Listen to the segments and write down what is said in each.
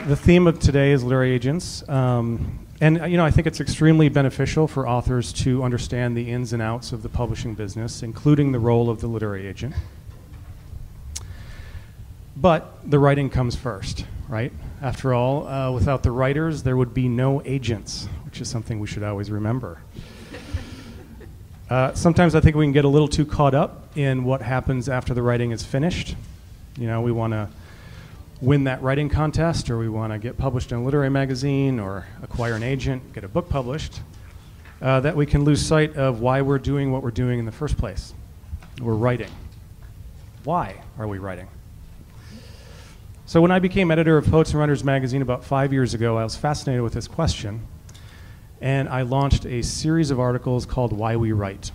The theme of today is literary agents. And I think it's extremely beneficial for authors to understand the ins and outs of the publishing business, including the role of the literary agent. But the writing comes first, right? After all, without the writers, there would be no agents, which is something we should always remember. Sometimes I think we can get a little too caught up in what happens after the writing is finished. We want to win that writing contest, or we want to get published in a literary magazine, or acquire an agent, get a book published, that we can lose sight of why we're doing what we're doing in the first place. We're writing. Why are we writing? So when I became editor of Poets and Writers magazine about 5 years ago, I was fascinated with this question, and I launched a series of articles called Why We Write.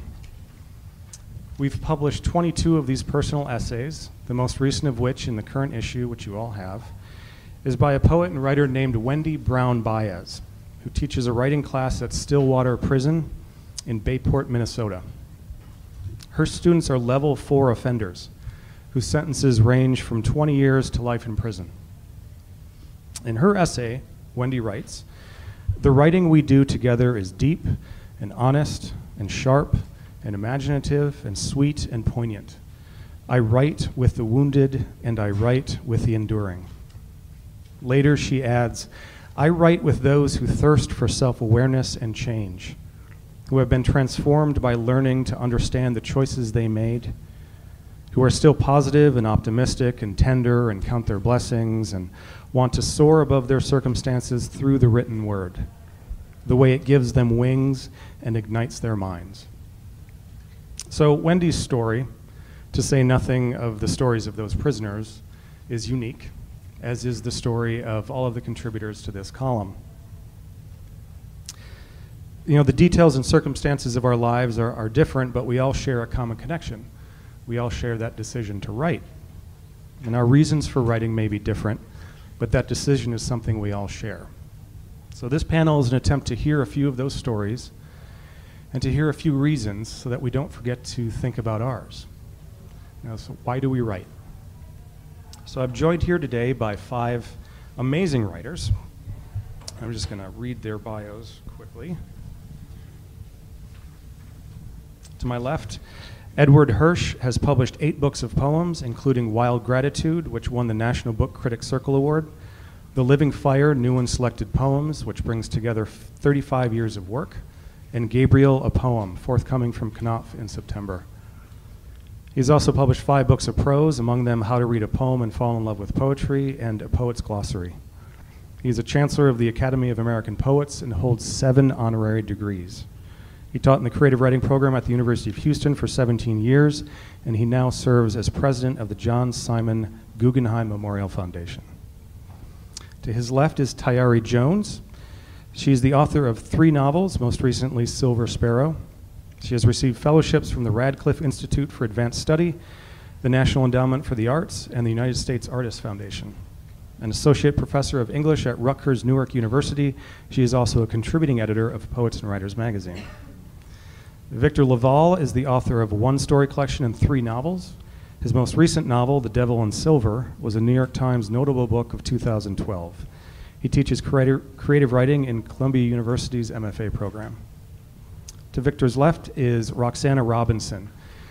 We've published 22 of these personal essays, the most recent of which, in the current issue, which you all have, is by a poet and writer named Wendy Brown Baez, who teaches a writing class at Stillwater Prison in Bayport, Minnesota. Her students are level 4 offenders, whose sentences range from 20 years to life in prison. In her essay, Wendy writes, "The writing we do together is deep and honest and sharp and imaginative and sweet and poignant. I write with the wounded and I write with the enduring." Later she adds, "I write with those who thirst for self-awareness and change, who have been transformed by learning to understand the choices they made, who are still positive and optimistic and tender and count their blessings and want to soar above their circumstances through the written word, the way it gives them wings and ignites their minds." So Wendy's story, to say nothing of the stories of those prisoners, is unique, as is the story of all of the contributors to this column. The details and circumstances of our lives are different, but we all share a common connection. We all share that decision to write. And our reasons for writing may be different, but that decision is something we all share. So this panel is an attempt to hear a few of those stories and to hear a few reasons so that we don't forget to think about ours. So why do we write? So I'm joined here today by 5 amazing writers. I'm just going to read their bios quickly. To my left, Edward Hirsch has published 8 books of poems, including Wild Gratitude, which won the National Book Critics Circle Award, The Living Fire, New and Selected Poems, which brings together 35 years of work, and Gabriel, a Poem, forthcoming from Knopf in September. He's also published 5 books of prose, among them How to Read a Poem and Fall in Love with Poetry and A Poet's Glossary. He's a Chancellor of the Academy of American Poets and holds 7 honorary degrees. He taught in the creative writing program at the University of Houston for 17 years, and he now serves as president of the John Simon Guggenheim Memorial Foundation. To his left is Tayari Jones. She's the author of 3 novels, most recently Silver Sparrow. She has received fellowships from the Radcliffe Institute for Advanced Study, the National Endowment for the Arts, and the United States Artists Foundation. An associate professor of English at Rutgers Newark University, she is also a contributing editor of Poets and Writers magazine. Victor LaValle is the author of 1 story collection and 3 novels. His most recent novel, The Devil in Silver, was a New York Times notable book of 2012. He teaches creative writing in Columbia University's MFA program. To Victor's left is Roxana Robinson.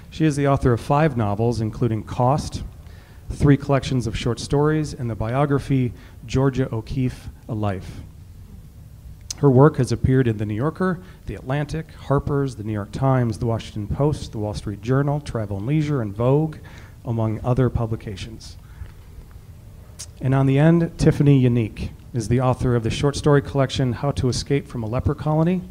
She is the author of 5 novels, including Cost, 3 collections of short stories, and the biography Georgia O'Keeffe, A Life. Her work has appeared in The New Yorker, The Atlantic, Harper's, The New York Times, The Washington Post, The Wall Street Journal, Travel and Leisure, and Vogue, among other publications. And on the end, Tiphanie Yanique is the author of the short story collection How to Escape from a Leper Colony,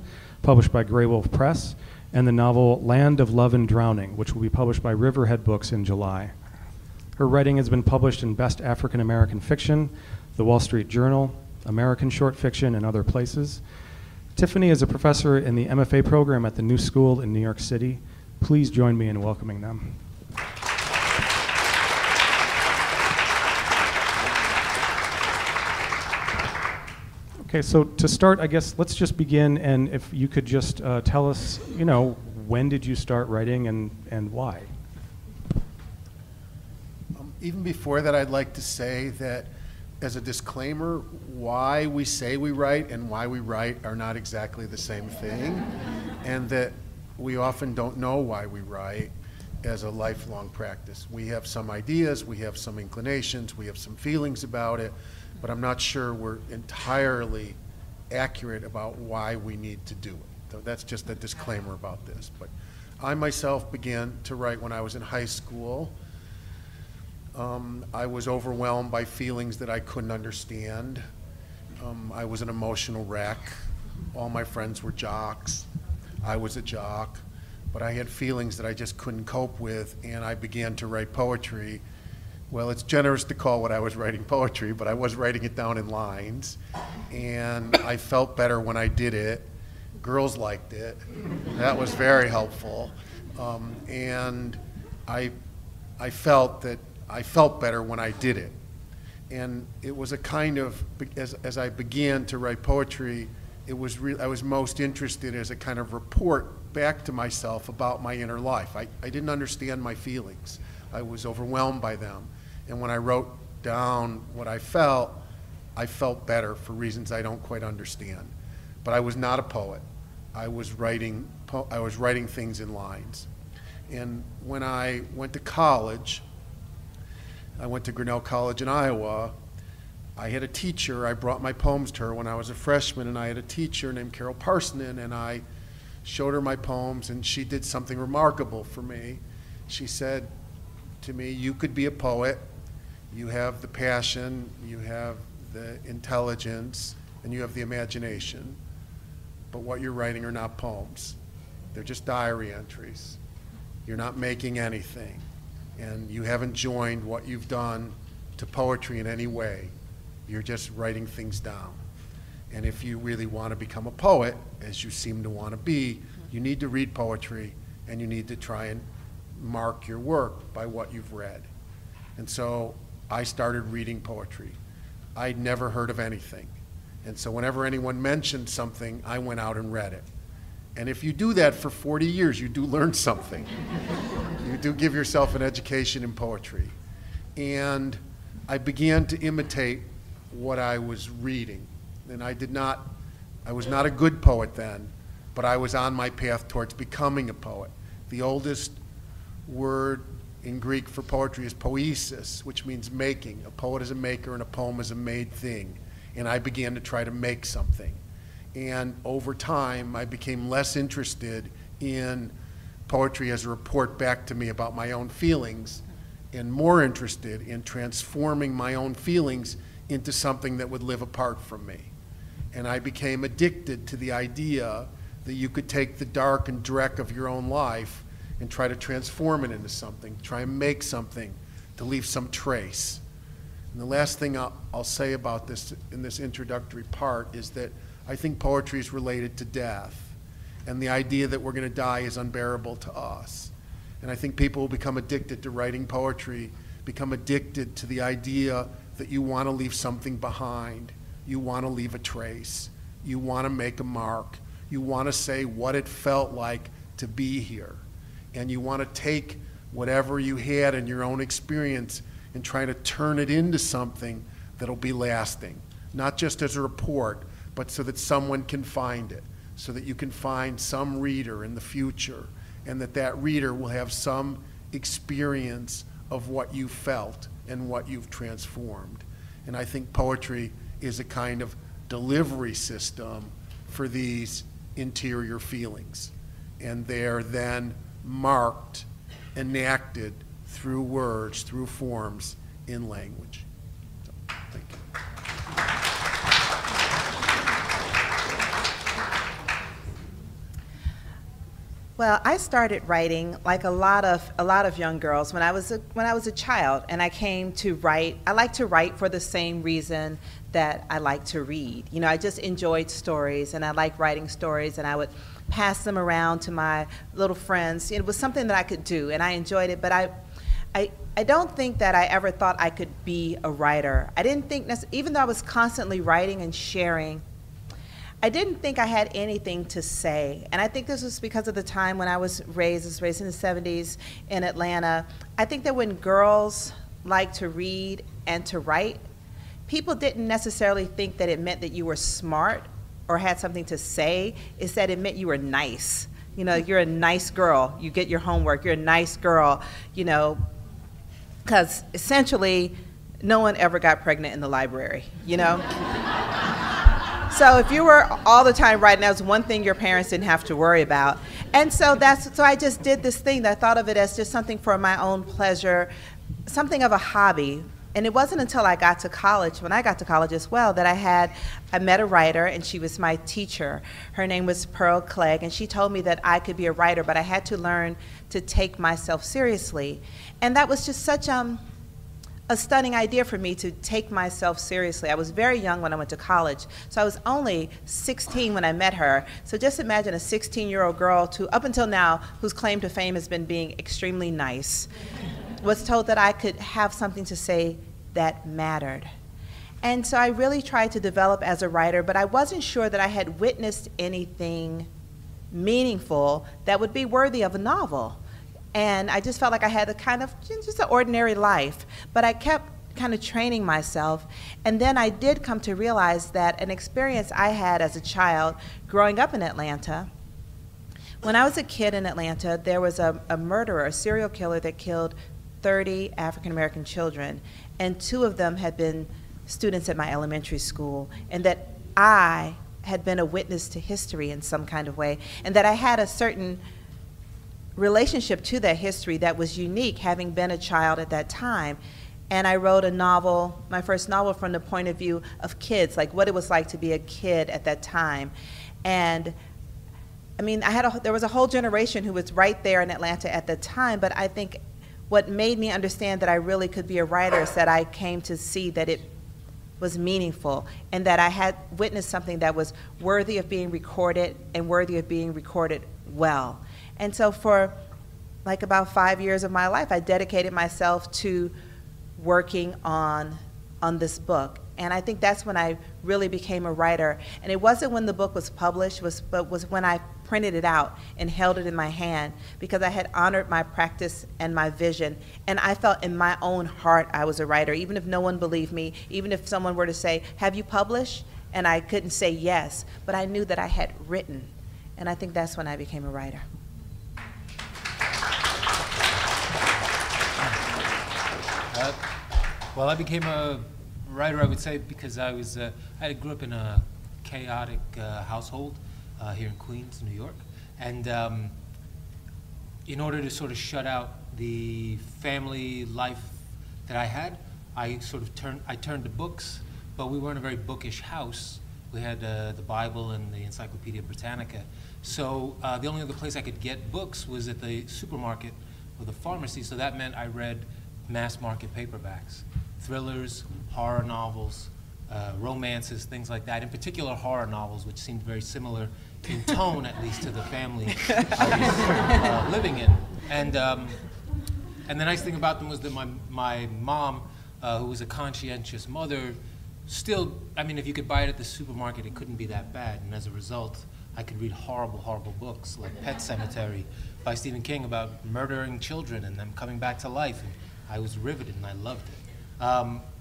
published by Grey Wolf Press, and the novel Land of Love and Drowning, which will be published by Riverhead Books in July. Her writing has been published in Best African American Fiction, The Wall Street Journal, American Short Fiction, and other places. Tiphanie is a professor in the MFA program at the New School in New York City. Please join me in welcoming them. Okay, so to start, I guess let's just begin, and if you could just tell us, when did you start writing and why? Even before that, I'd like to say that as a disclaimer, why we say we write and why we write are not exactly the same thing, and that we often don't know why we write as a lifelong practice. We have some ideas, we have some inclinations, we have some feelings about it, but I'm not sure we're entirely accurate about why we need to do it. So that's just a disclaimer about this. But I myself began to write when I was in high school. I was overwhelmed by feelings that I couldn't understand. I was an emotional wreck. All my friends were jocks. I was a jock. But I had feelings that I just couldn't cope with, and I began to write poetry. Well, it's generous to call what I was writing poetry, but I was writing it down in lines, and I felt better when I did it. Girls liked it. That was very helpful. And I felt better when I did it. And it was a kind of, as I began to write poetry, I was most interested as a kind of report back to myself about my inner life. I didn't understand my feelings. I was overwhelmed by them. And when I wrote down what I felt better for reasons I don't quite understand. But I was not a poet. I was writing things in lines. And when I went to college, I went to Grinnell College in Iowa. I had a teacher. I brought my poems to her when I was a freshman, and I had a teacher named Carol Parsonen, and I showed her my poems, and she did something remarkable for me. She said to me, "You could be a poet. You have the passion, you have the intelligence, and you have the imagination, but what you're writing are not poems. They're just diary entries. You're not making anything, and you haven't joined what you've done to poetry in any way. You're just writing things down. And if you really want to become a poet, as you seem to want to be, you need to read poetry, and you need to try and mark your work by what you've read." And so I started reading poetry. I'd never heard of anything. And so whenever anyone mentioned something, I went out and read it. And if you do that for 40 years, you do learn something. You do give yourself an education in poetry. And I began to imitate what I was reading. And I was not a good poet then, but I was on my path towards becoming a poet. The oldest word in Greek for poetry is poiesis, which means making. A poet is a maker and a poem is a made thing. And I began to try to make something. And over time, I became less interested in poetry as a report back to me about my own feelings, and more interested in transforming my own feelings into something that would live apart from me. And I became addicted to the idea that you could take the dark and dreck of your own life and try to transform it into something, try and make something to leave some trace. And the last thing I'll say about this in this introductory part is that I think poetry is related to death, and the idea that we're going to die is unbearable to us. And I think people who become addicted to writing poetry become addicted to the idea that you want to leave something behind, you want to leave a trace, you want to make a mark, you want to say what it felt like to be here. And you want to take whatever you had in your own experience and try to turn it into something that'll be lasting. Not just as a report, but so that someone can find it, so that you can find some reader in the future, and that reader will have some experience of what you felt and what you've transformed. And I think poetry is a kind of delivery system for these interior feelings. And they're then marked, enacted through words, through forms, in language. So, thank you. Well, I started writing like a lot of young girls when I was a child, and I came to write. I like to write for the same reason that I like to read. You know, I just enjoyed stories, and I like writing stories, and I would pass them around to my little friends. It was something that I could do, and I enjoyed it. But I don't think that I ever thought I could be a writer. I didn't think even though I was constantly writing and sharing, I didn't think I had anything to say. And I think this was because of the time when I was raised in the 70s in Atlanta. I think that when girls like to read and to write, people didn't necessarily think that it meant that you were smart or had something to say. It's that it meant you were nice. You know, you're a nice girl. You get your homework. You're a nice girl, you know, because essentially no one ever got pregnant in the library, you know? So if you were all the time writing, that was one thing your parents didn't have to worry about. And so so I just did this thing that I thought of it as just something for my own pleasure, something of a hobby. And it wasn't until I got to college, when I got to college as well, that I met a writer, and she was my teacher. Her name was Pearl Clegg, and she told me that I could be a writer, but I had to learn to take myself seriously. And that was just such a stunning idea for me, to take myself seriously. I was very young when I went to college, so I was only 16 when I met her. So just imagine a 16-year-old girl, up until now, whose claim to fame has been being extremely nice, was told that I could have something to say that mattered. And so I really tried to develop as a writer, but I wasn't sure that I had witnessed anything meaningful that would be worthy of a novel. And I just felt like I had a kind of just an ordinary life. But I kept kind of training myself. And then I did come to realize that an experience I had as a child growing up in Atlanta, when I was a kid in Atlanta, there was a murderer, a serial killer that killed 30 African-American children. And 2 of them had been students at my elementary school. And that I had been a witness to history in some kind of way. And that I had a certain relationship to that history that was unique, having been a child at that time. And I wrote a novel, my first novel, from the point of view of kids, like what it was like to be a kid at that time. And I mean, there was a whole generation who was right there in Atlanta at the time, but I think what made me understand that I really could be a writer is that I came to see that it was meaningful, and that I had witnessed something that was worthy of being recorded, and worthy of being recorded well. And so for like about 5 years of my life, I dedicated myself to working on this book. And I think that's when I really became a writer. And it wasn't when the book was published, but was when I printed it out and held it in my hand, because I had honored my practice and my vision. And I felt in my own heart I was a writer, even if no one believed me, even if someone were to say, "Have you published?" And I couldn't say yes, but I knew that I had written. And I think that's when I became a writer. Well, I became a writer, I would say, because I grew up in a chaotic household here in Queens, New York. And in order to sort of shut out the family life that I had, I turned to books, but we weren't a very bookish house. We had the Bible and the Encyclopedia Britannica. So the only other place I could get books was at the supermarket or the pharmacy, so that meant I read mass market paperbacks, thrillers, horror novels, romances, things like that. In particular, horror novels, which seemed very similar in tone, at least, to the family I was living in. And the nice thing about them was that my mom, who was a conscientious mother, still, I mean, if you could buy it at the supermarket, it couldn't be that bad. And as a result, I could read horrible, horrible books like Pet Sematary by Stephen King about murdering children and them coming back to life. And I was riveted and I loved it.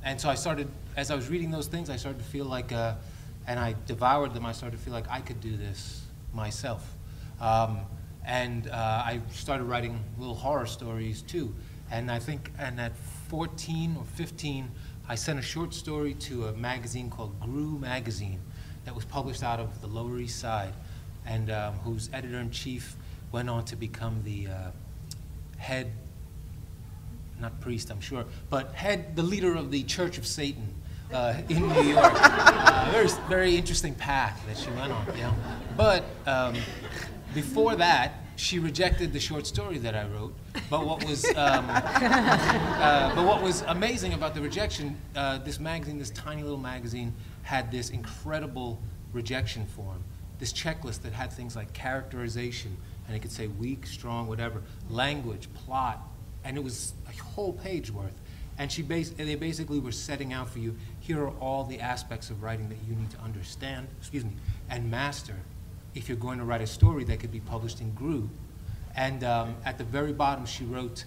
And so I started, as I was reading those things, I started to feel like, and I devoured them, I started to feel like I could do this myself. I started writing little horror stories too. And I think, and at 14 or 15, I sent a short story to a magazine called Grew Magazine that was published out of the Lower East Side, and whose editor-in-chief went on to become the head, not priest, I'm sure, but the leader of the Church of Satan in New York. Very, very interesting path that she went on, you know. But before that, she rejected the short story that I wrote. But what was amazing about the rejection, this magazine, this tiny little magazine, had this incredible rejection form, this checklist that had things like characterization, and it could say weak, strong, whatever, language, plot, and it was a whole page worth. And they basically were setting out for you, here are all the aspects of writing that you need to understand, and master if you're going to write a story that could be published in Grew. And at the very bottom she wrote,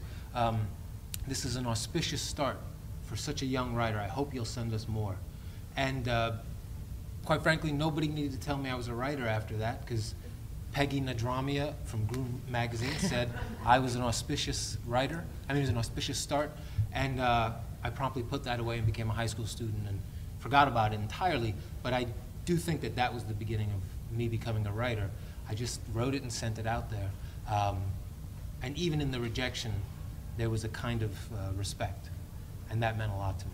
this is an auspicious start for such a young writer. I hope you'll send us more. And quite frankly, nobody needed to tell me I was a writer after that, because Peggy Nadramia from Groove Magazine said I was an auspicious writer. I mean, it was an auspicious start. And I promptly put that away and became a high school student and forgot about it entirely. But I do think that that was the beginning of me becoming a writer. I just wrote it and sent it out there. And even in the rejection, there was a kind of respect. And that meant a lot to me.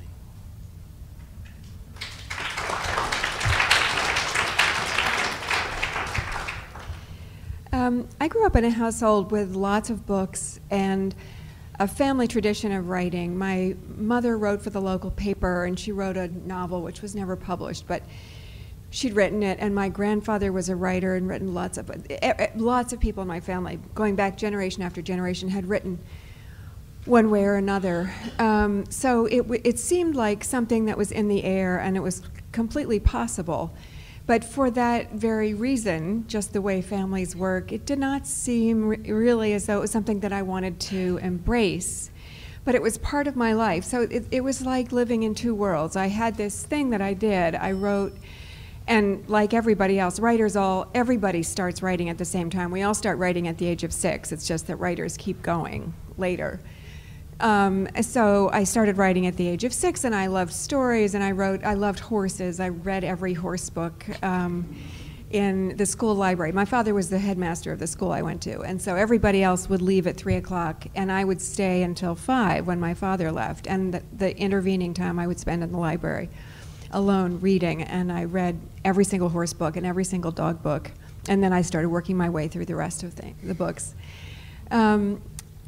I grew up in a household with lots of books and a family tradition of writing. My mother wrote for the local paper, and she wrote a novel which was never published, but she'd written it. And my grandfather was a writer and written lots of people in my family, going back generation after generation, had written one way or another. So it seemed like something that was in the air, and it was completely possible. But for that very reason, just the way families work, it did not seem really as though it was something that I wanted to embrace. But it was part of my life. So it was like living in two worlds. I had this thing that I did. I wrote, and like everybody else, everybody starts writing at the same time. We all start writing at the age of 6. It's just that writers keep going later. So I started writing at the age of 6, and I loved stories, and I loved horses. I read every horse book in the school library. My father was the headmaster of the school I went to, and so everybody else would leave at 3 o'clock, and I would stay until 5 when my father left, and the intervening time I would spend in the library alone reading, and I read every single horse book and every single dog book, and then I started working my way through the rest of the books.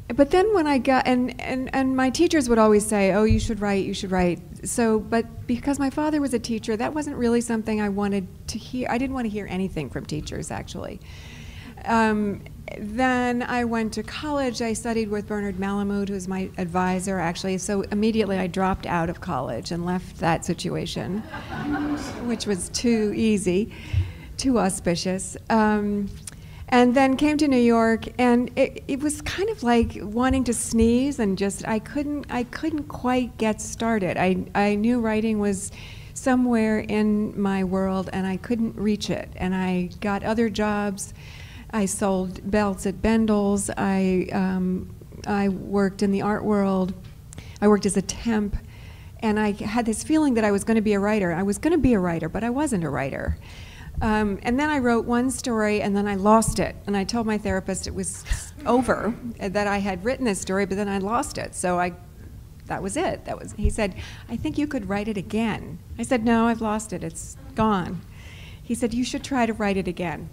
But then when I got, and my teachers would always say, oh, you should write, you should write. So, but because my father was a teacher, that wasn't really something I wanted to hear. I didn't want to hear anything from teachers, actually. Then I went to college. I studied with Bernard Malamud, who's my advisor, actually. So immediately I dropped out of college and left that situation, which was too easy, too auspicious. And then came to New York, and it was kind of like wanting to sneeze, and just I couldn't quite get started. I knew writing was somewhere in my world, and I couldn't reach it. And I got other jobs. I sold belts at Bendel's. I worked in the art world. I worked as a temp, and I had this feeling that I was going to be a writer. I was going to be a writer, but I wasn't a writer. And then I wrote one story, and then I lost it. And I told my therapist it was over, that I had written this story, but then I lost it. So that was it. He said, I think you could write it again. I said, no, I've lost it. It's gone. He said, you should try to write it again.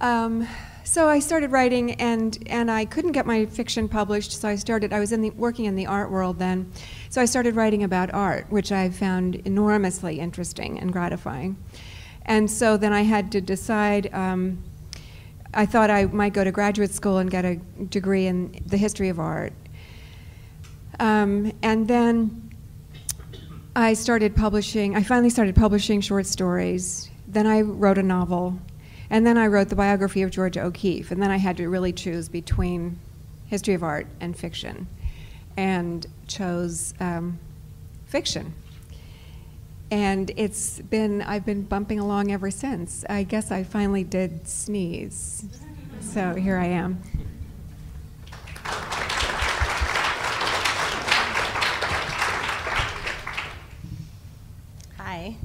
So I started writing, and I couldn't get my fiction published, so I was working in the art world then. So I started writing about art, which I found enormously interesting and gratifying. And so then I had to decide, I thought I might go to graduate school and get a degree in the history of art. And then I finally started publishing short stories. Then I wrote a novel. And then I wrote the biography of Georgia O'Keeffe. And then I had to really choose between history of art and fiction, and chose fiction. And I've been bumping along ever since. I guess I finally did sneeze. So here I am. Hi.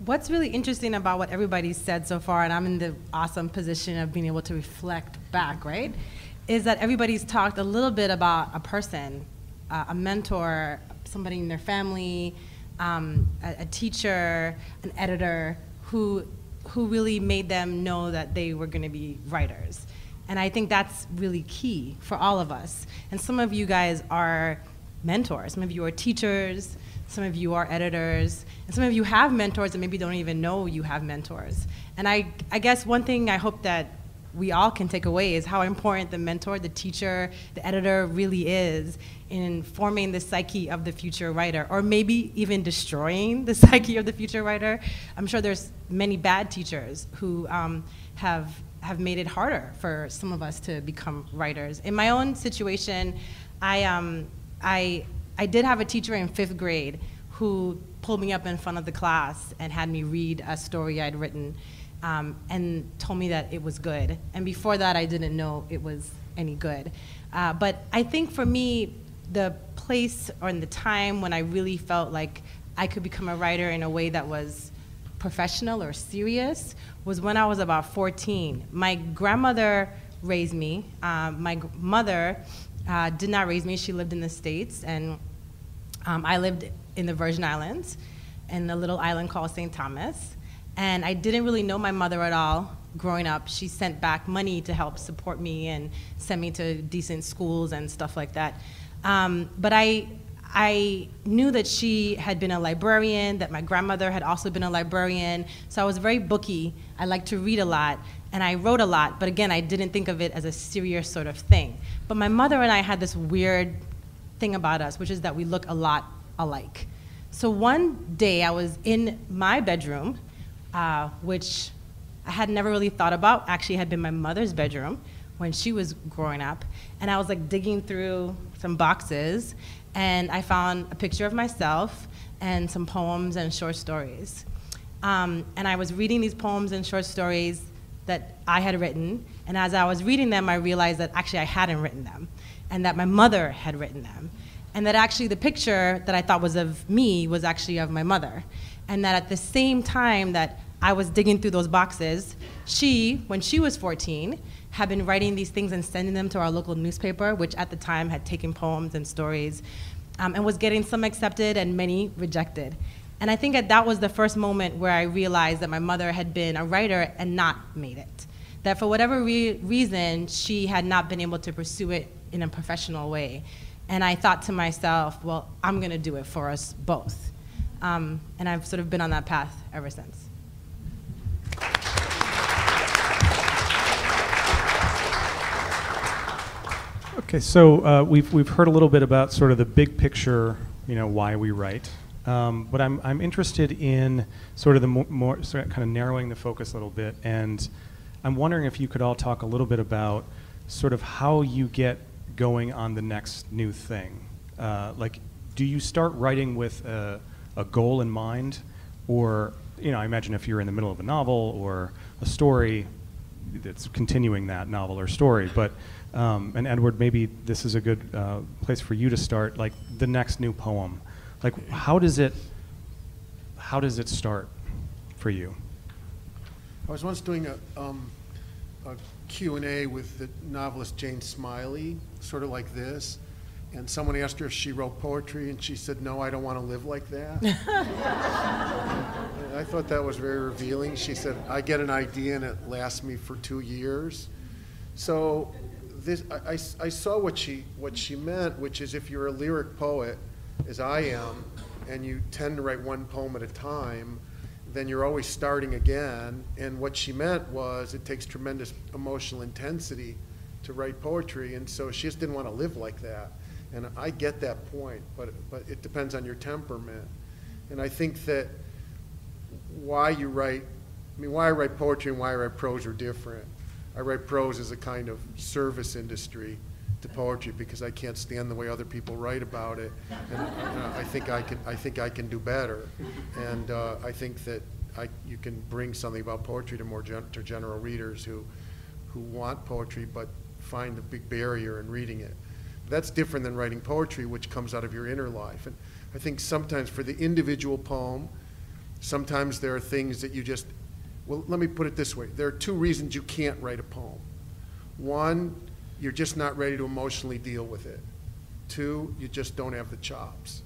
What's really interesting about what everybody's said so far, and I'm in the awesome position of being able to reflect back, right, is that everybody's talked a little bit about a person, a mentor, somebody in their family, a teacher, an editor who really made them know that they were going to be writers. And I think that's really key for all of us. And some of you guys are mentors. Some of you are teachers. Some of you are editors. And some of you have mentors and maybe don't even know you have mentors. And I guess one thing I hope that we all can take away is how important the mentor, the teacher, the editor really is in forming the psyche of the future writer, or maybe even destroying the psyche of the future writer. I'm sure there's many bad teachers who have made it harder for some of us to become writers. In my own situation, I did have a teacher in 5th grade who pulled me up in front of the class and had me read a story I'd written, and told me that it was good. And before that, I didn't know it was any good. But I think for me, the place or in the time when I really felt like I could become a writer in a way that was professional or serious was when I was about 14. My grandmother raised me. My mother did not raise me. She lived in the States, and I lived in the Virgin Islands in a little island called St. Thomas. And I didn't really know my mother at all growing up. She sent back money to help support me and send me to decent schools and stuff like that. But I knew that she had been a librarian, that my grandmother had also been a librarian, so I was very booky. I liked to read a lot, and I wrote a lot, but again, I didn't think of it as a serious sort of thing. But my mother and I had this weird thing about us, which is that we look a lot alike. So one day I was in my bedroom, which I had never really thought about, actually had been my mother's bedroom when she was growing up, and I was like digging through some boxes, and I found a picture of myself and some poems and short stories. And I was reading these poems and short stories that I had written, and as I was reading them, I realized that actually I hadn't written them, and that my mother had written them, and that actually the picture that I thought was of me was actually of my mother, and that at the same time that I was digging through those boxes, she, when she was 14, had been writing these things and sending them to our local newspaper, which at the time had taken poems and stories, and was getting some accepted and many rejected. And I think that was the first moment where I realized that my mother had been a writer and not made it. That for whatever reason, she had not been able to pursue it in a professional way. And I thought to myself, well, I'm gonna do it for us both. And I've sort of been on that path ever since. Okay, so we've heard a little bit about sort of the big picture, why we write. But I'm interested in sort of the more sort of kind of narrowing the focus a little bit, and I'm wondering if you could all talk a little bit about sort of how you get going on the next new thing. Like, do you start writing with a goal in mind, or I imagine if you're in the middle of a novel or a story that's continuing that novel or story, but and Edward, maybe this is a good place for you to start, like the next new poem. Like, how does it start for you? I was once doing a Q&A with the novelist Jane Smiley, sort of like this, and someone asked her if she wrote poetry, and she said, "No, I don't want to live like that." I thought that was very revealing. She said, "I get an idea and it lasts me for 2 years." So this, I saw what she meant, which is if you're a lyric poet, as I am, and you tend to write one poem at a time, then you're always starting again. And what she meant was it takes tremendous emotional intensity to write poetry, and so she just didn't want to live like that. And I get that point, but it depends on your temperament. And I think that why I write poetry and why I write prose are different. I write prose as a kind of service industry to poetry because I can't stand the way other people write about it, and I think I can do better, and I think that you can bring something about poetry to general readers who want poetry but find a big barrier in reading it. That's different than writing poetry, which comes out of your inner life. And I think sometimes for the individual poem, sometimes there are things that you just, well, let me put it this way. There are 2 reasons you can't write a poem. 1, you're just not ready to emotionally deal with it. 2, you just don't have the chops.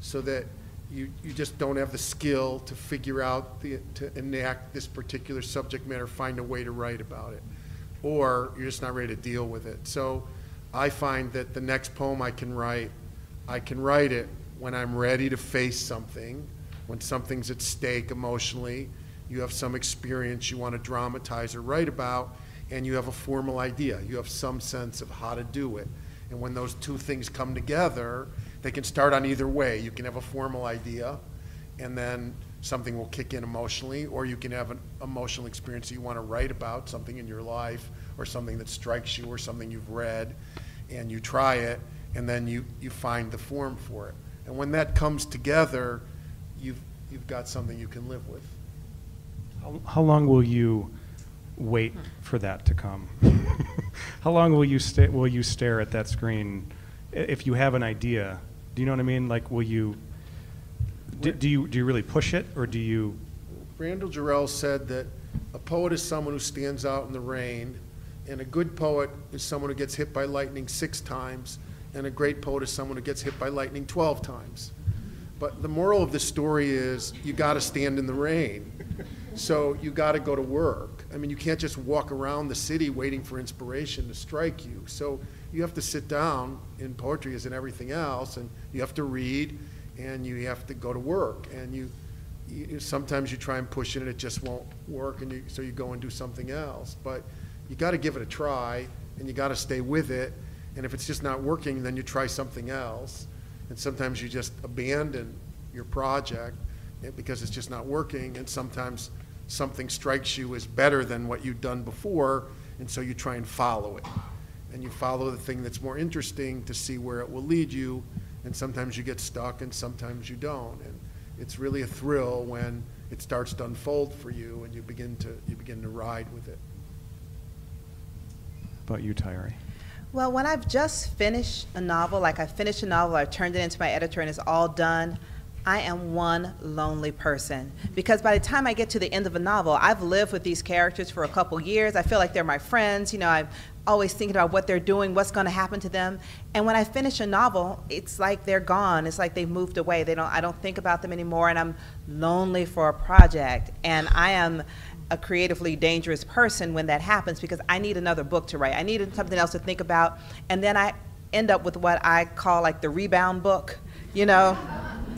So that you just don't have the skill to figure out, to enact this particular subject matter, find a way to write about it. Or you're just not ready to deal with it. So I find that the next poem I can write it when I'm ready to face something, when something's at stake emotionally, you have some experience you want to dramatize or write about, and you have a formal idea. You have some sense of how to do it. And when those 2 things come together, they can start on either way. You can have a formal idea, and then something will kick in emotionally, or you can have an emotional experience that you want to write about, something in your life, or something that strikes you, or something you've read, and you try it, and then you find the form for it. And when that comes together, you've got something you can live with. How long will you wait for that to come? How long will you stare at that screen if you have an idea? Do you know what I mean? Like, will you? Do you really push it, or do you? Randall Jarrell said that a poet is someone who stands out in the rain, and a good poet is someone who gets hit by lightning 6 times, and a great poet is someone who gets hit by lightning 12 times. But the moral of the story is you got to stand in the rain. So you got to go to work. I mean, you can't just walk around the city waiting for inspiration to strike you. So you have to sit down in poetry as in everything else, and you have to read, and you have to go to work. And you sometimes you try and push it, and it just won't work, and so you go and do something else. But you got to give it a try, and you got to stay with it. And if it's just not working, then you try something else. And sometimes you just abandon your project because it's just not working. And sometimes something strikes you as better than what you've done before, and so you try and follow it. And you follow the thing that's more interesting to see where it will lead you, and sometimes you get stuck and sometimes you don't. And it's really a thrill when it starts to unfold for you and you begin to ride with it. How about you, Tayari? Well, when I've just finished a novel, like I finished a novel, I've turned it into my editor and it's all done, I am one lonely person. Because by the time I get to the end of a novel, I've lived with these characters for a couple years. I feel like they're my friends. You know, I'm always thinking about what they're doing, what's going to happen to them. And when I finish a novel, it's like they're gone. It's like they've moved away. I don't think about them anymore, and I'm lonely for a project. And I am a creatively dangerous person when that happens because I need another book to write. I needed something else to think about. And then I end up with what I call like the rebound book, you know?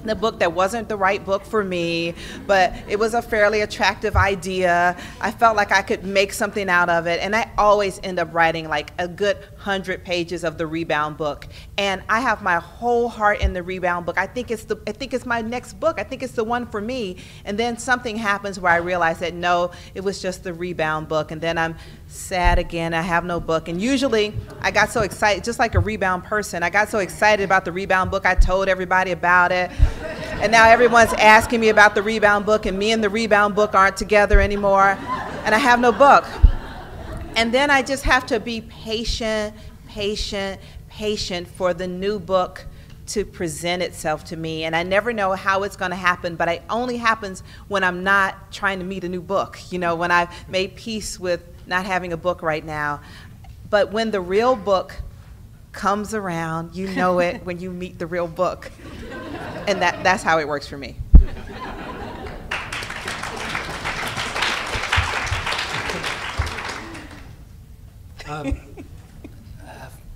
The book that wasn't the right book for me, but it was a fairly attractive idea. I felt like I could make something out of it, and I always end up writing like a good 100 pages of the rebound book. And I have my whole heart in the rebound book. I think it's my next book. I think it's the one for me. And then something happens where I realize that no, it was just the rebound book. And then I'm sad again. I have no book. And usually I got so excited, just like a rebound person, I got so excited about the rebound book, I told everybody about it. And now everyone's asking me about the rebound book, and me and the rebound book aren't together anymore, and I have no book. And then I just have to be patient for the new book to present itself to me. And I never know how it's going to happen, but it only happens when I'm not trying to meet a new book, you know, when I've made peace with not having a book right now. But when the real book comes around, you know it when you meet the real book. And that's how it works for me.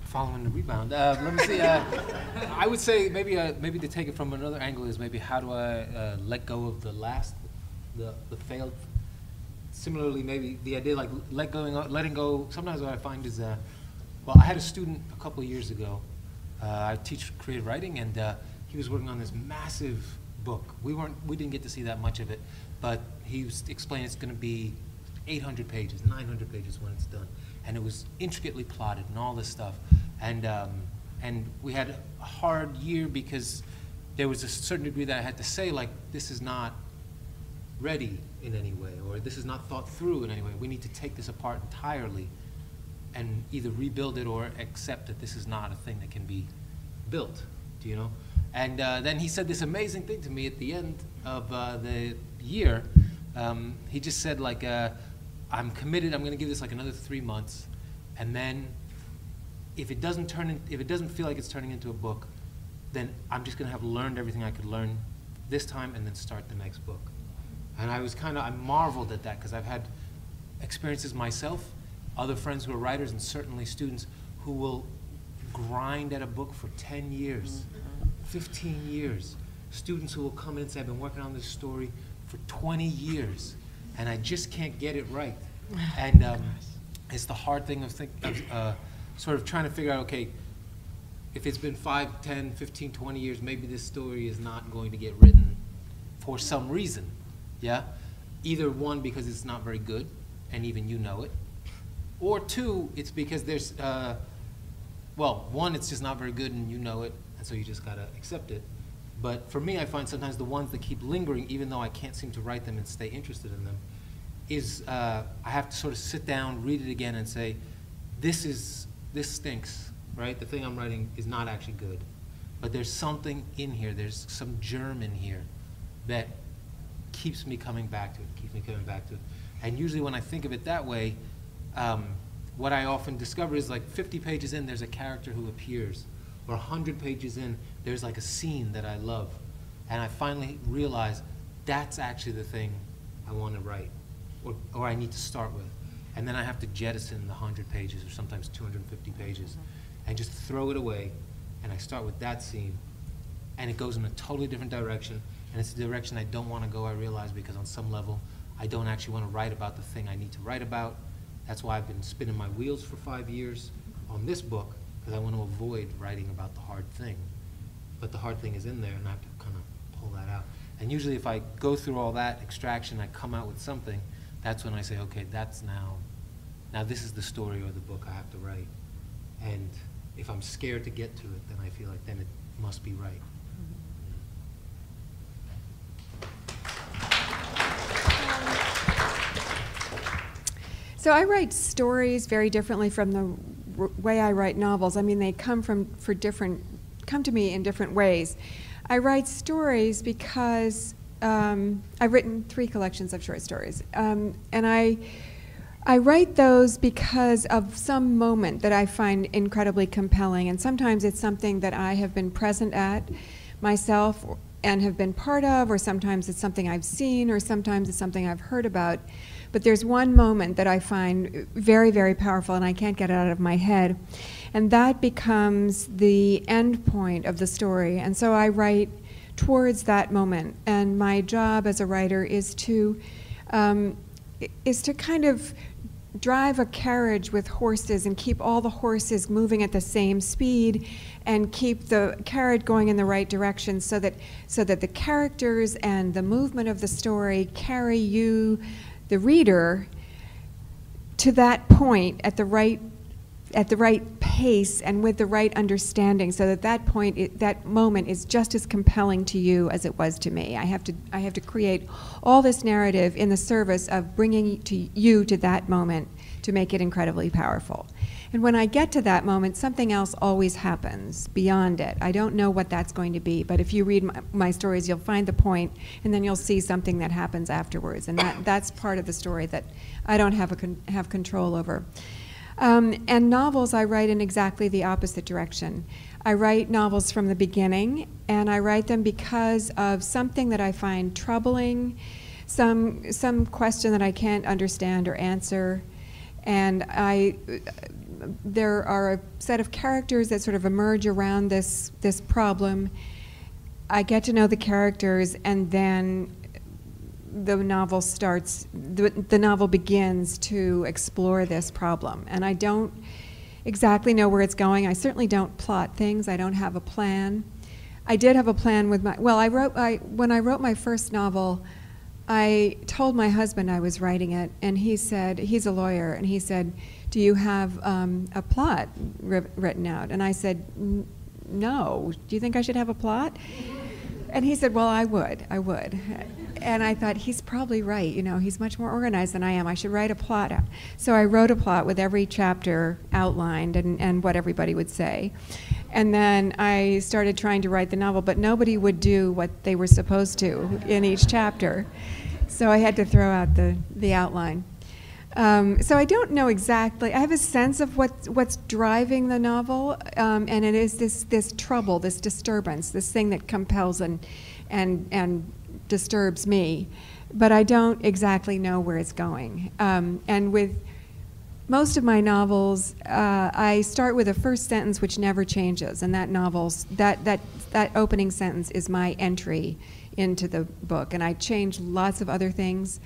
Following the rebound, let me see. I would say maybe to take it from another angle is maybe how do I let go of the failed. Similarly, maybe the idea like letting go. Sometimes what I find is, well, I had a student a couple of years ago. I teach creative writing, and he was working on this massive book. We didn't get to see that much of it, but he was explaining it's going to be 800 pages, 900 pages when it's done, and it was intricately plotted and all this stuff. And we had a hard year because there was a certain degree that I had to say, like, this is not ready in any way, or this is not thought through in any way. We need to take this apart entirely and either rebuild it or accept that this is not a thing that can be built, do you know? And then he said this amazing thing to me at the end of the year. He just said, like, I'm committed, I'm gonna give this like another 3 months, and then if it doesn't feel like it's turning into a book, then I'm just gonna have learned everything I could learn this time and then start the next book. And I marveled at that because I've had experiences myself, other friends who are writers, and certainly students who will grind at a book for 10 years, 15 years. Students who will come in and say, I've been working on this story for 20 years, and I just can't get it right. And it's the hard thing of sort of trying to figure out, okay, if it's been 5, 10, 15, 20 years, maybe this story is not going to get written for some reason, yeah? Either one, because it's not very good, and even you know it, or two, it's because there's, well, one, it's just not very good and you know it, and so you just gotta accept it. But for me, I find sometimes the ones that keep lingering, even though I can't seem to write them and stay interested in them, is I have to sort of sit down, read it again, and say, this stinks, right? The thing I'm writing is not actually good. But there's something in here, there's some germ in here that keeps me coming back to it, And usually when I think of it that way, what I often discover is like 50 pages in, there's a character who appears. Or 100 pages in, there's like a scene that I love. And I finally realize that's actually the thing I want to write, or I need to start with. And then I have to jettison the 100 pages, or sometimes 250 pages, and just throw it away. And I start with that scene, and it goes in a totally different direction. And it's a direction I don't want to go, I realize, because on some level, I don't actually want to write about the thing I need to write about. That's why I've been spinning my wheels for 5 years on this book, because I want to avoid writing about the hard thing. But the hard thing is in there, and I have to kind of pull that out. And usually if I go through all that extraction, I come out with something, that's when I say, okay, that's now this is the story or the book I have to write. And if I'm scared to get to it, then I feel like then it must be right. So I write stories very differently from the way I write novels. I mean, they come to me in different ways. I write stories because I've written 3 collections of short stories, and I write those because of some moment that I find incredibly compelling, and sometimes it's something that I have been present at myself and have been part of, or sometimes it's something I've seen, or sometimes it's something I've heard about. But there's one moment that I find very, very powerful, and I can't get it out of my head. And that becomes the end point of the story. And so I write towards that moment. And my job as a writer is to kind of drive a carriage with horses and keep all the horses moving at the same speed and keep the carriage going in the right direction so that the characters and the movement of the story carry you, the reader, to that point at the right pace and with the right understanding, so that point, that moment is just as compelling to you as it was to me. I have to create all this narrative in the service of bringing you to that moment to make it incredibly powerful. And when I get to that moment, something else always happens beyond it. I don't know what that's going to be, but if you read my stories, you'll find the point, and then you'll see something that happens afterwards. And that's part of the story that I don't have control over. And novels, I write in exactly the opposite direction. I write novels from the beginning, and I write them because of something that I find troubling, some question that I can't understand or answer, and there are a set of characters that sort of emerge around this problem. I get to know the characters, and then the novel starts, the novel begins to explore this problem. And I don't exactly know where it's going. I certainly don't plot things. I don't have a plan. I did have a plan with when I wrote my first novel, I told my husband I was writing it, and he said, he's a lawyer, and he said, do you have a plot written out? And I said, no. Do you think I should have a plot? And he said, well, I would. And I thought, he's probably right. You know, he's much more organized than I am. I should write a plot out. So I wrote a plot with every chapter outlined and what everybody would say. And then I started trying to write the novel, but nobody would do what they were supposed to in each chapter. So I had to throw out the outline. So I don't know exactly. I have a sense of what's driving the novel, and it is this trouble, this disturbance, this thing that compels and disturbs me. But I don't exactly know where it's going. And with most of my novels, I start with a first sentence which never changes, and that opening sentence is my entry into the book, and I change lots of other things.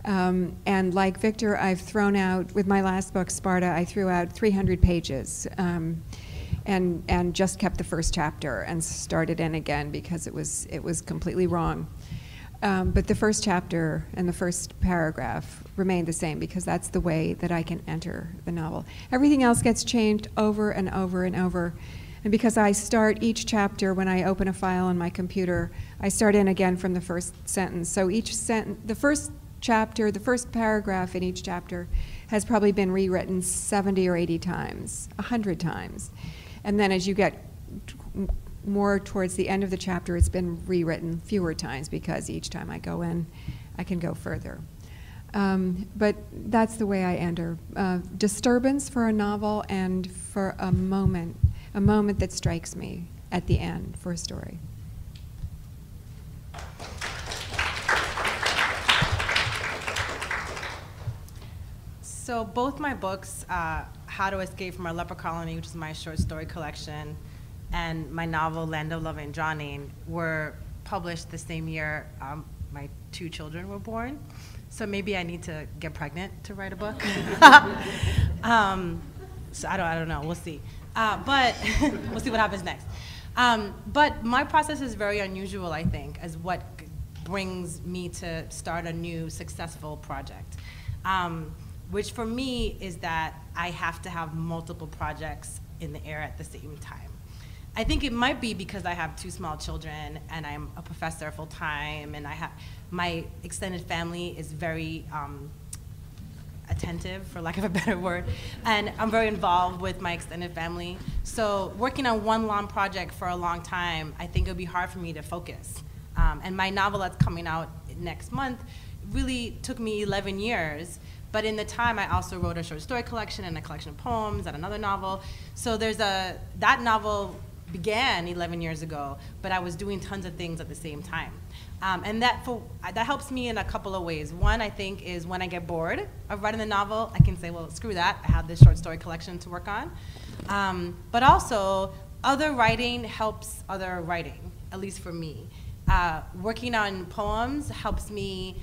And like Victor, I've thrown out, with my last book, Sparta, I threw out 300 pages and just kept the first chapter and started in again because it was completely wrong. But the first chapter and the first paragraph remain the same because that's the way that I can enter the novel. Everything else gets changed over and over and over And because I start each chapter when I open a file on my computer, I start in again from the first sentence. So each sentence, the first chapter, the first paragraph in each chapter has probably been rewritten 70 or 80 times, 100 times. And then as you get more towards the end of the chapter, it's been rewritten fewer times because each time I go in, I can go further. But that's the way I enter. Disturbance for a novel and for a moment that strikes me at the end for a story. So both my books, How to Escape from a Leper Colony, which is my short story collection, and my novel, Land of Love and Drowning, were published the same year my 2 children were born. So maybe I need to get pregnant to write a book. So I don't know, we'll see. But we'll see what happens next. But my process is very unusual, I think, as what brings me to start a new successful project. Which for me is that I have to have multiple projects in the air at the same time. I think it might be because I have 2 small children and I'm a professor full time, and my extended family is very attentive, for lack of a better word, and I'm very involved with my extended family. So working on one long project for a long time, I think it would be hard for me to focus. And my novel that's coming out next month really took me 11 years. But in the time, I also wrote a short story collection and a collection of poems and another novel. So that novel began 11 years ago, but I was doing tons of things at the same time. And that helps me in a couple of ways. One, I think, is when I get bored of writing the novel, I can say, well, screw that, I have this short story collection to work on. But also, other writing helps other writing, at least for me. Working on poems helps me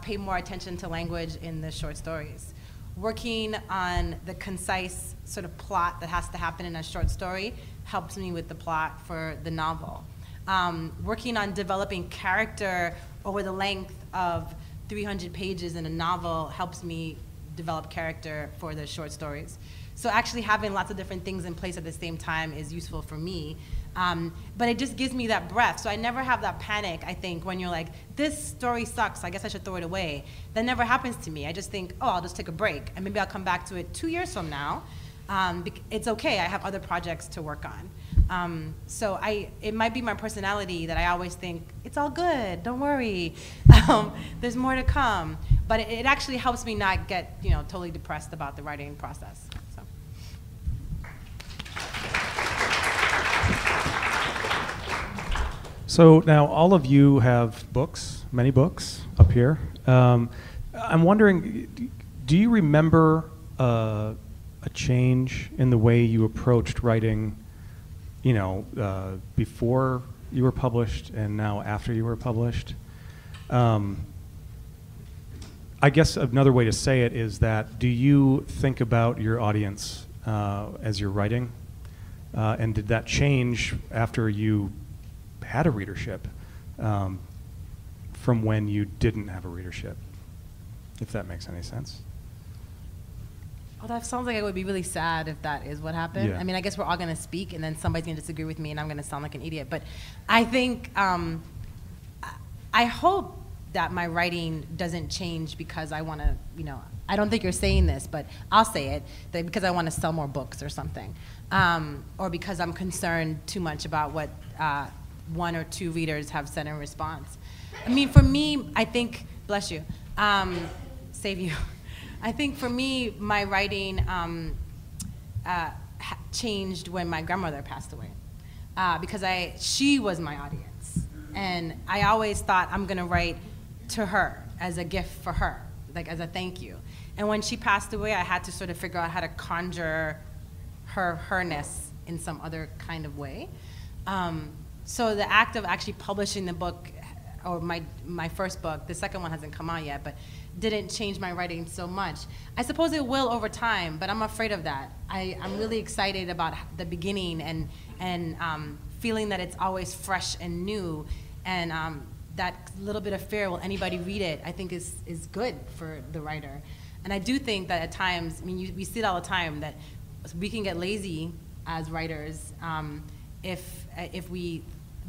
pay more attention to language in the short stories. Working on the concise sort of plot that has to happen in a short story helps me with the plot for the novel. Working on developing character over the length of 300 pages in a novel helps me develop character for the short stories. So actually having lots of different things in place at the same time is useful for me. But it just gives me that breath. So I never have that panic, I think, when you're like, this story sucks, I guess I should throw it away. That never happens to me. I just think, oh, I'll just take a break, and maybe I'll come back to it 2 years from now. It's okay, I have other projects to work on. So it might be my personality that I always think, it's all good, don't worry, there's more to come. But it actually helps me not get totally depressed about the writing process. So now all of you have books, many books up here. I'm wondering, do you remember a change in the way you approached writing, before you were published and now after you were published? I guess another way to say it is that, do you think about your audience as you're writing? And did that change after you had a readership from when you didn't have a readership, if that makes any sense? Well, that sounds like it would be really sad if that is what happened. Yeah. I mean, I guess we're all going to speak, and then somebody's going to disagree with me, and I'm going to sound like an idiot. But I think, I hope that my writing doesn't change because I want to, I don't think you're saying this, but I'll say it, that because I want to sell more books or something, or because I'm concerned too much about what 1 or 2 readers have said in response. I mean, for me, I think, bless you, save you. I think for me, my writing changed when my grandmother passed away, because she was my audience, and I always thought I'm gonna write to her as a gift for her, like as a thank you. And when she passed away, I had to sort of figure out how to conjure herness in some other kind of way. So the act of actually publishing the book, or my first book, the second one hasn't come out yet, but didn't change my writing so much. I suppose it will over time, but I'm afraid of that. I'm really excited about the beginning and feeling that it's always fresh and new, and that little bit of fear, will anybody read it, I think is good for the writer. And I do think that at times, I mean, we see it all the time, that we can get lazy as writers if we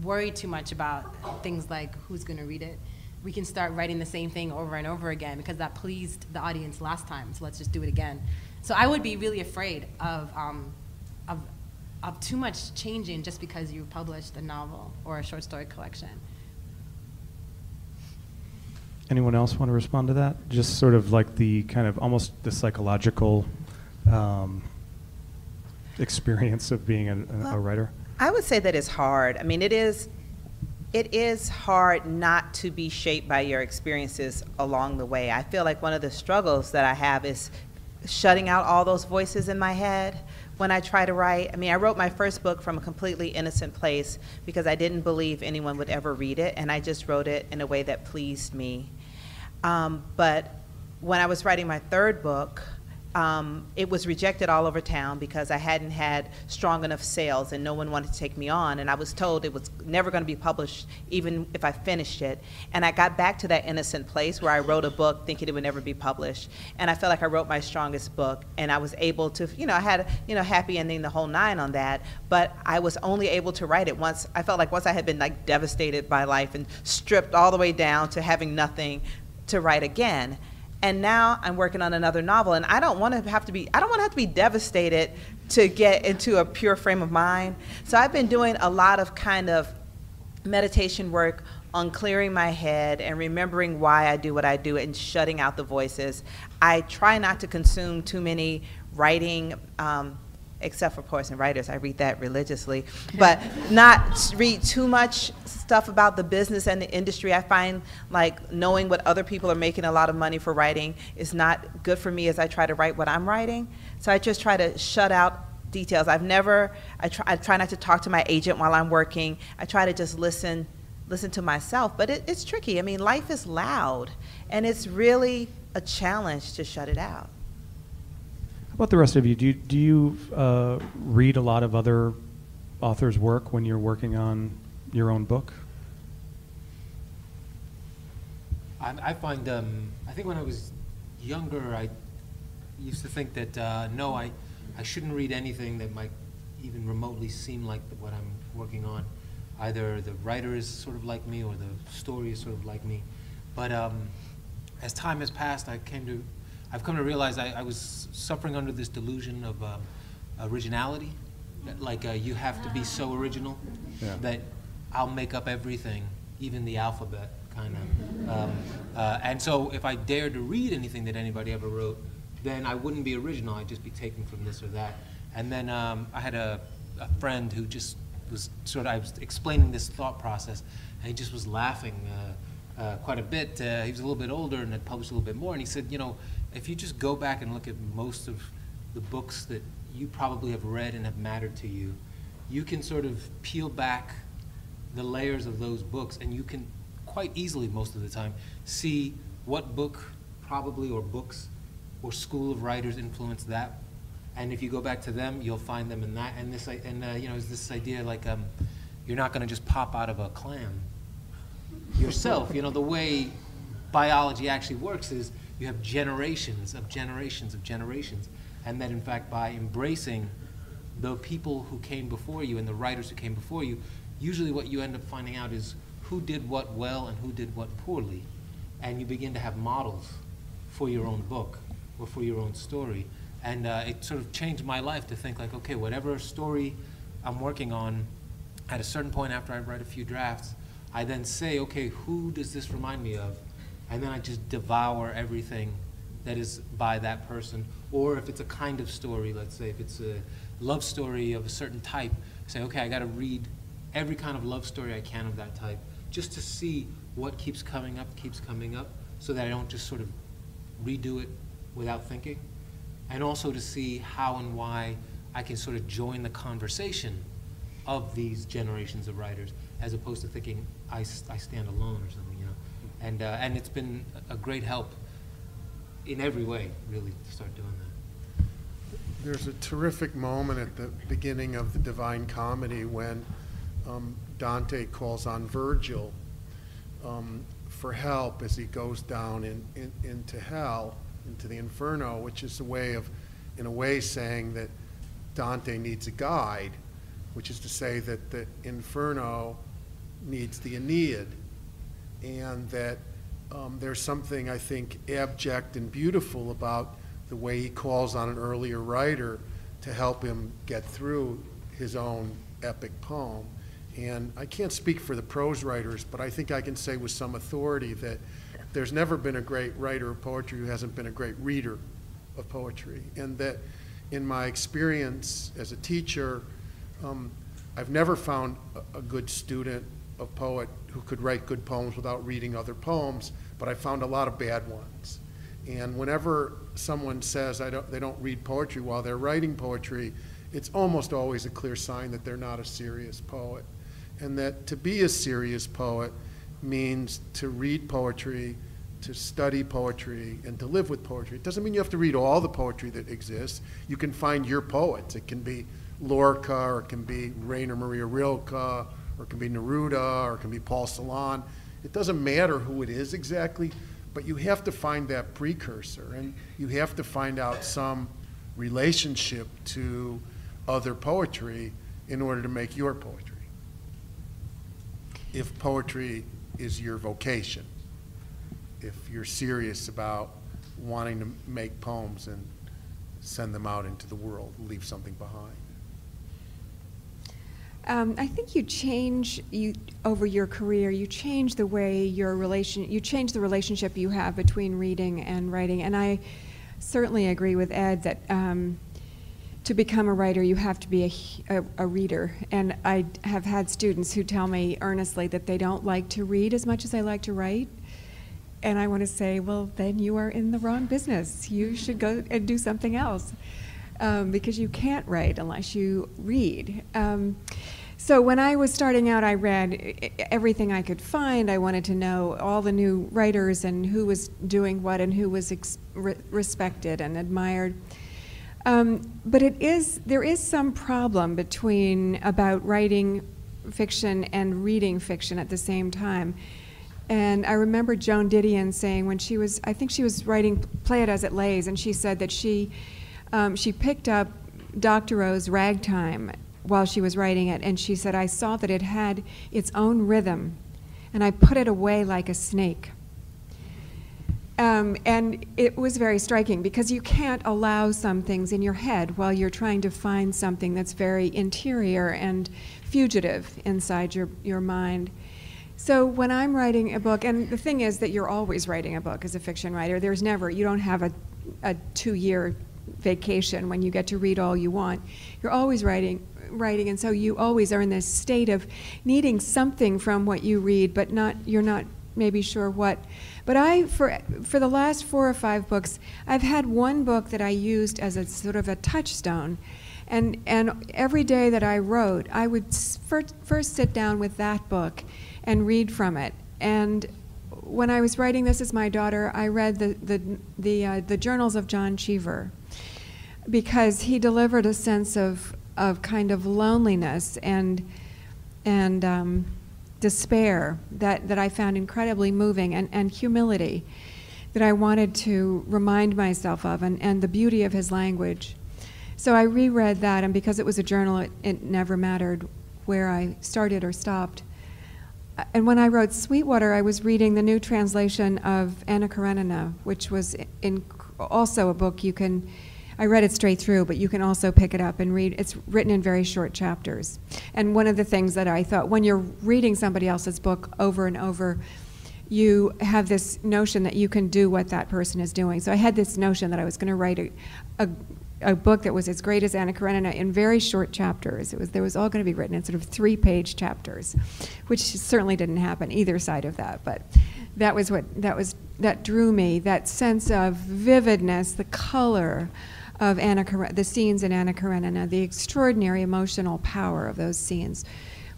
worry too much about things like who's going to read it. We can start writing the same thing over and over again because that pleased the audience last time, so let's just do it again. So I would be really afraid of too much changing just because you published a novel or a short story collection. Anyone else want to respond to that? Just sort of like the kind of almost the psychological experience of being a writer? I would say that it's hard. I mean, it is hard not to be shaped by your experiences along the way. I feel like one of the struggles that I have is shutting out all those voices in my head when I try to write. I mean, I wrote my first book from a completely innocent place because I didn't believe anyone would ever read it, and I just wrote it in a way that pleased me. But when I was writing my third book, it was rejected all over town because I hadn't had strong enough sales and no one wanted to take me on, and I was told it was never going to be published even if I finished it. And I got back to that innocent place where I wrote a book thinking it would never be published, and I felt like I wrote my strongest book, and I was able to, I had a happy ending, the whole nine on that, but I was only able to write it once. I felt like once I had been like devastated by life and stripped all the way down to having nothing to write again. And now I'm working on another novel, and I don't want to have to be devastated to get into a pure frame of mind. So I've been doing a lot of kind of meditation work on clearing my head and remembering why I do what I do and shutting out the voices. I try not to consume too many writing, except for Poets and Writers, I read that religiously, but not read too much stuff about the business and the industry. I find like knowing what other people are making a lot of money for writing is not good for me as I try to write what I'm writing. So I just try to shut out details. I try not to talk to my agent while I'm working. I try to just listen to myself, but it's tricky. I mean, life is loud, and it's really a challenge to shut it out. How about the rest of you? Do you read a lot of other authors' work when you're working on your own book? I find, I think when I was younger, I used to think that, no, I shouldn't read anything that might even remotely seem like what I'm working on. Either the writer is sort of like me or the story is sort of like me. But as time has passed, I've come to realize I was suffering under this delusion of originality. Like you have to be so original that I'll make up everything, even the alphabet, kind of. And so if I dared to read anything that anybody ever wrote, then I wouldn't be original. I'd just be taken from this or that. And then I had a friend who just was I was explaining this thought process, and he just was laughing quite a bit. He was a little bit older and had published a little bit more, and he said, if you just go back and look at most of the books that you probably have read and have mattered to you, you can sort of peel back the layers of those books, and you can quite easily, most of the time, see what book probably, or books, or school of writers influenced that. And if you go back to them, you'll find them in that. And it's this idea like you're not going to just pop out of a clam yourself. The way biology actually works is you have generations of generations of generations, and that in fact by embracing the people who came before you and the writers who came before you, usually what you end up finding out is who did what well and who did what poorly, and you begin to have models for your own book or for your own story. And it sort of changed my life to think like, okay, whatever story I'm working on, at a certain point after I write a few drafts, I then say, okay, who does this remind me of? And then I just devour everything that is by that person. Or if it's a kind of story, let's say if it's a love story of a certain type, say, okay, I gotta read every kind of love story I can of that type, just to see what keeps coming up, so that I don't just sort of redo it without thinking. And also to see how and why I can sort of join the conversation of these generations of writers, as opposed to thinking I stand alone or something, And it's been a great help in every way, really, to start doing that. There's a terrific moment at the beginning of the Divine Comedy when Dante calls on Virgil for help as he goes down into hell, into the inferno, which is a way of, in a way, saying that Dante needs a guide, which is to say that the Inferno needs the Aeneid, and that there's something, I think, abject and beautiful about the way he calls on an earlier writer to help him get through his own epic poem. And I can't speak for the prose writers, but I think I can say with some authority that there's never been a great writer of poetry who hasn't been a great reader of poetry. And that in my experience as a teacher, I've never found a good student of poet who could write good poems without reading other poems, but I found a lot of bad ones. And whenever someone says they don't read poetry while they're writing poetry, it's almost always a clear sign that they're not a serious poet. And that to be a serious poet means to read poetry, to study poetry, and to live with poetry. It doesn't mean you have to read all the poetry that exists. You can find your poets. It can be Lorca, or it can be Rainer Maria Rilke, or it can be Neruda, or it can be Paul Celan. It doesn't matter who it is exactly, but you have to find that precursor, and you have to find out some relationship to other poetry in order to make your poetry. If poetry is your vocation, if you're serious about wanting to make poems and send them out into the world, leave something behind. I think you change over your career. You change the way you change the relationship you have between reading and writing. And I certainly agree with Ed that to become a writer, you have to be a reader. And I have had students who tell me earnestly that they don't like to read as much as they like to write. And I want to say, well, then you are in the wrong business. You should go and do something else. Because you can't write unless you read. So when I was starting out, I read everything I could find. I wanted to know all the new writers and who was doing what and who was respected and admired. But there is some problem about writing fiction and reading fiction at the same time. And I remember Joan Didion saying when I think she was writing Play It As It Lays, and she said that she picked up Dr. O's Ragtime while she was writing it, and she said, I saw that it had its own rhythm, and I put it away like a snake. And it was very striking, because you can't allow some things in your head while you're trying to find something that's very interior and fugitive inside your mind. So when I'm writing a book, and the thing is that you're always writing a book as a fiction writer. You don't have a 2-year vacation when you get to read all you want. You're always writing, and so you always are in this state of needing something from what you read, but you're not maybe sure what. But for the last 4 or 5 books, I've had one book that I used as a sort of a touchstone, and every day that I wrote, I would first sit down with that book and read from it. And when I was writing This Is My Daughter, I read the journals of John Cheever, because he delivered a sense of kind of loneliness and despair that I found incredibly moving, and humility that I wanted to remind myself of, and the beauty of his language. So I reread that, and because it was a journal, it never mattered where I started or stopped. And when I wrote Sweetwater, I was reading the new translation of Anna Karenina, which was also a book I read it straight through, but you can also pick it up and read. It's written in very short chapters. And one of the things that I thought, when you're reading somebody else's book over and over, you have this notion that you can do what that person is doing. So I had this notion that I was going to write a book that was as great as Anna Karenina in very short chapters. There was all going to be written in sort of 3-page chapters, which certainly didn't happen either side of that. But that drew me, that sense of vividness, the color of the scenes in Anna Karenina, the extraordinary emotional power of those scenes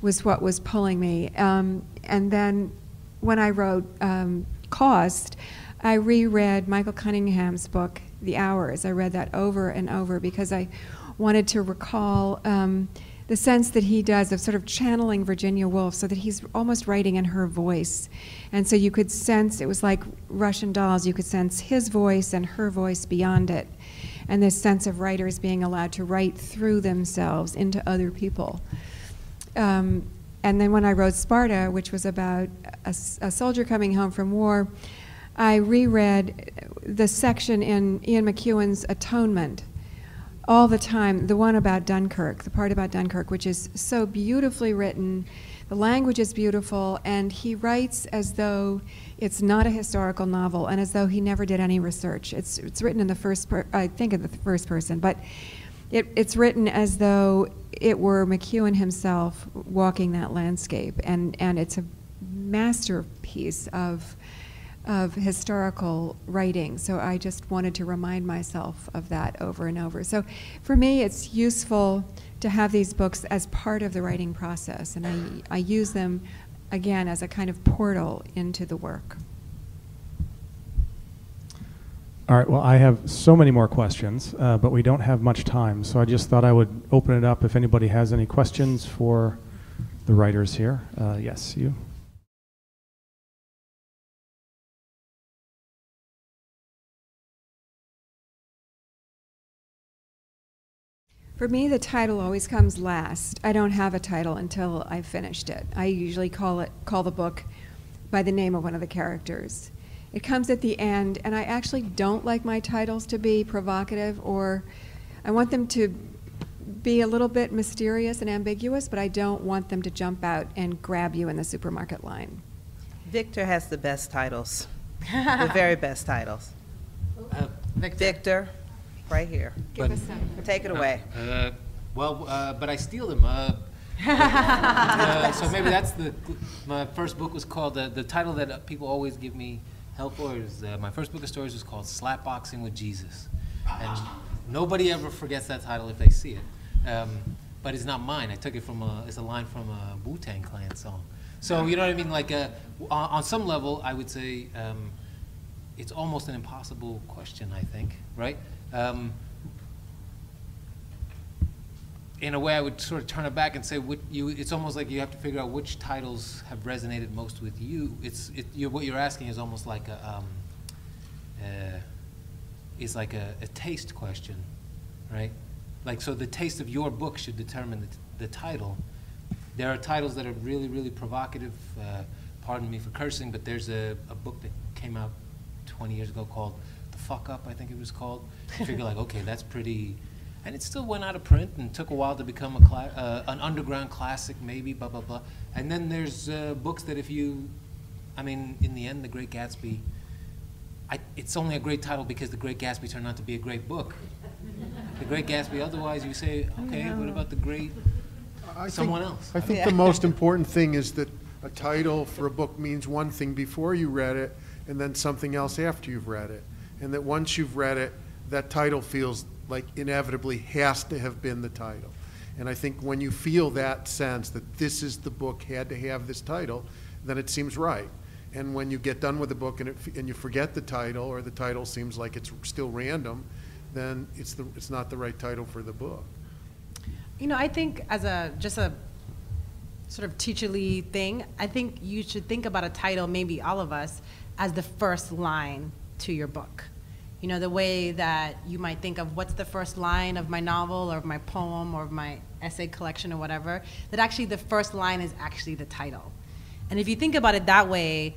was what was pulling me. And then when I wrote Cost, I reread Michael Cunningham's book, The Hours. I read that over and over because I wanted to recall the sense that he does of sort of channeling Virginia Woolf, so that he's almost writing in her voice. And so you could sense, it was like Russian dolls, you could sense his voice and her voice beyond it. And this sense of writers being allowed to write through themselves into other people. And then when I wrote Sparta, which was about a soldier coming home from war, I reread the section in Ian McEwan's Atonement all the time, the one about Dunkirk, the part about Dunkirk, which is so beautifully written. The language is beautiful, and he writes as though it's not a historical novel and as though he never did any research. It's written in the first person, but it's written as though it were McEwan himself walking that landscape, and it's a masterpiece of historical writing. So I just wanted to remind myself of that over and over. So for me, it's useful to have these books as part of the writing process, and I use them, again, as a kind of portal into the work. All right, well, I have so many more questions, but we don't have much time, so I just thought I would open it up if anybody has any questions for the writers here. Yes, you? For me, the title always comes last. I don't have a title until I've finished it. I usually call the book by the name of one of the characters. It comes at the end, and I actually don't like my titles to be provocative, or I want them to be a little bit mysterious and ambiguous, but I don't want them to jump out and grab you in the supermarket line. Victor has the best titles, the very best titles. Victor, right here. Give us some. Take it away. But I steal them. So maybe that's my first book was called, the title that people always give me help for is, my first book of stories was called Slapboxing with Jesus. And nobody ever forgets that title if they see it. But it's not mine. I took it from it's a line from a Wu-Tang Clan song. So you know what I mean? Like on some level, I would say it's almost an impossible question, I think, right? In a way, I would sort of turn it back and say, it's almost like you have to figure out which titles have resonated most with you. What you're asking is almost like a taste question, right? Like, so the taste of your book should determine the title. There are titles that are really, really provocative. Pardon me for cursing, but there's a book that came out 20 years ago called The Fuck Up, I think it was called. You figure like, okay, that's pretty. And it still went out of print and took a while to become an underground classic, maybe, blah, blah, blah. And then there's books that in the end, The Great Gatsby, it's only a great title because The Great Gatsby turned out to be a great book. The Great Gatsby, otherwise you say, okay, what about the great someone else? I think the most important thing is that a title for a book means one thing before you read it and then something else after you've read it. And that once you've read it, that title feels like inevitably has to have been the title. And I think when you feel that sense that this is the book had to have this title, then it seems right. And when you get done with the book and you forget the title, or the title seems like it's still random, then it's not the right title for the book. You know, I think as just a sort of teacherly thing, I think you should think about a title, maybe all of us, as the first line to your book. You know, the way that you might think of what's the first line of my novel or of my poem or of my essay collection or whatever, that actually the first line is actually the title. And if you think about it that way,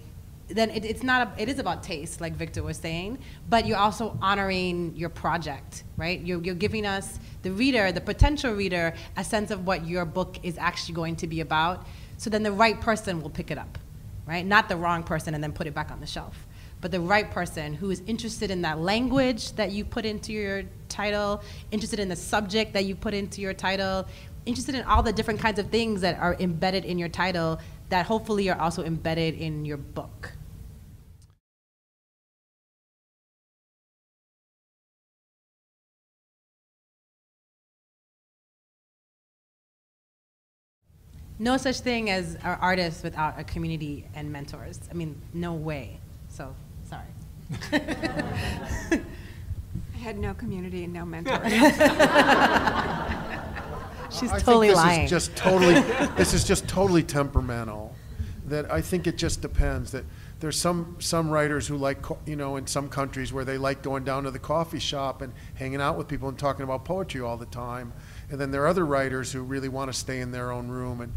then it is about taste, like Victor was saying, but you're also honoring your project, right? You're giving us, the reader, the potential reader, a sense of what your book is actually going to be about, so then the right person will pick it up, right? Not the wrong person and then put it back on the shelf, but the right person who is interested in that language that you put into your title, interested in the subject that you put into your title, interested in all the different kinds of things that are embedded in your title that hopefully are also embedded in your book. No such thing as an artist without a community and mentors. I mean, no way. So, sorry. I had no community and no mentors. She's I totally think lying. This is just totally temperamental. That I think it just depends. That there's some writers who like, in some countries where they like going down to the coffee shop and hanging out with people and talking about poetry all the time. And then there are other writers who really want to stay in their own room.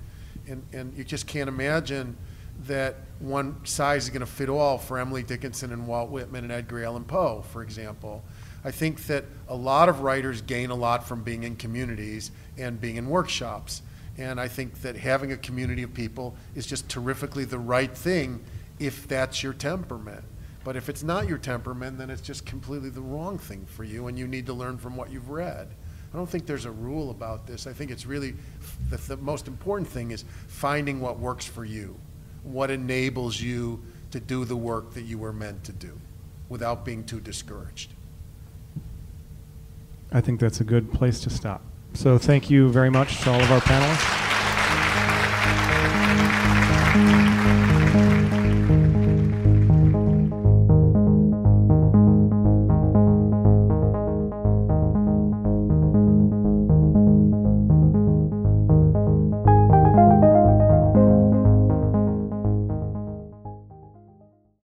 And you just can't imagine that one size is going to fit all for Emily Dickinson and Walt Whitman and Edgar Allan Poe, for example. I think that a lot of writers gain a lot from being in communities and being in workshops. And I think that having a community of people is just terrifically the right thing if that's your temperament. But if it's not your temperament, then it's just completely the wrong thing for you, and you need to learn from what you've read. I don't think there's a rule about this. I think it's really, the most important thing is finding what works for you, what enables you to do the work that you were meant to do without being too discouraged. I think that's a good place to stop. So thank you very much to all of our panelists.